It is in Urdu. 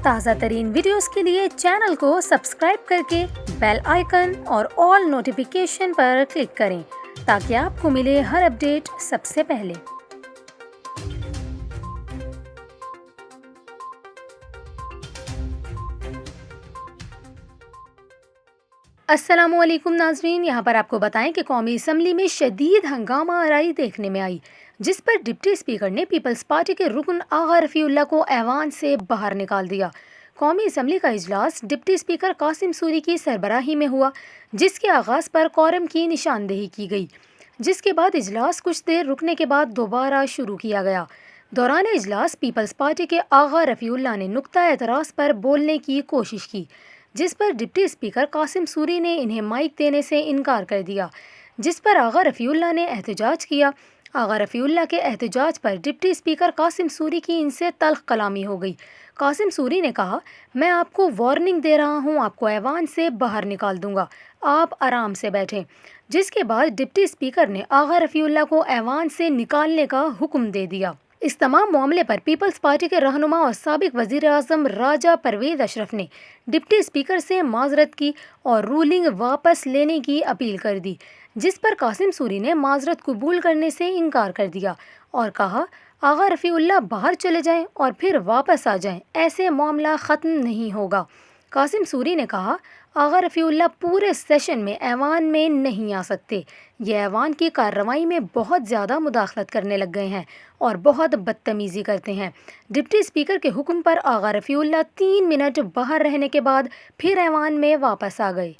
تازہ ترین ویڈیوز کے لیے چینل کو سبسکرائب کر کے بیل آئیکن اور آل نوٹیفیکیشن پر کلک کریں تاکہ آپ کو ملے ہر اپڈیٹ سب سے پہلے۔ السلام علیکم ناظرین، یہاں پر آپ کو بتائیں کہ قومی اسمبلی میں شدید ہنگامہ آرائی دیکھنے میں آئی، جس پر ڈپٹی اسپیکر نے پیپلز پارٹی کے رکن آغا رفیع اللہ کو ایوان سے باہر نکال دیا۔ قومی اسمبلی کا اجلاس ڈپٹی اسپیکر قاسم سوری کی سربراہی میں ہوا، جس کے آغاز پر کورم کی نشاندہی کی گئی، جس کے بعد اجلاس کچھ دیر رکنے کے بعد دوبارہ شروع کیا گیا۔ دوران اجلاس پیپلز پارٹی کے آغا رفیع اللہ نے نقطہ اعتراض پر بولنے کی کوشش کی، جس پر ڈپٹی اسپیکر قاسم سوری نے انہیں مائک دینے سے انکار کر دیا، جس پر آغا رفیع اللہ نے احتجاج کیا۔ آغا رفیع اللہ کے احتجاج پر ڈپٹی اسپیکر قاسم سوری کی ان سے تلخ کلامی ہو گئی۔ قاسم سوری نے کہا، میں آپ کو وارننگ دے رہا ہوں، آپ کو ایوان سے باہر نکال دوں گا، آپ آرام سے بیٹھیں، جس کے بعد ڈپٹی اسپیکر نے آغا رفیع اللہ کو ایوان سے نکالنے کا حکم دے دیا۔ اس تمام معاملے پر پیپلز پارٹی کے رہنما اور سابق وزیر اعظم راجہ پرویز اشرف نے ڈپٹی اسپیکر سے معذرت کی اور رولنگ واپس لینے کی اپیل کر دی، جس پر قاسم سوری نے معذرت قبول کرنے سے انکار کر دیا اور کہا، آغا رفیع اللہ باہر چلے جائیں اور پھر واپس آ جائیں، ایسے معاملہ ختم نہیں ہوگا۔ قاسم سوری نے کہا، آغا رفیع اللہ پورے سیشن میں ایوان میں نہیں آ سکتے، یہ ایوان کی کارروائی میں بہت زیادہ مداخلت کرنے لگ گئے ہیں اور بہت بدتمیزی کرتے ہیں۔ ڈپٹی اسپیکر کے حکم پر آغا رفیع اللہ 3 منٹ باہر رہنے کے بعد پھر ایوان میں واپس آ گئے۔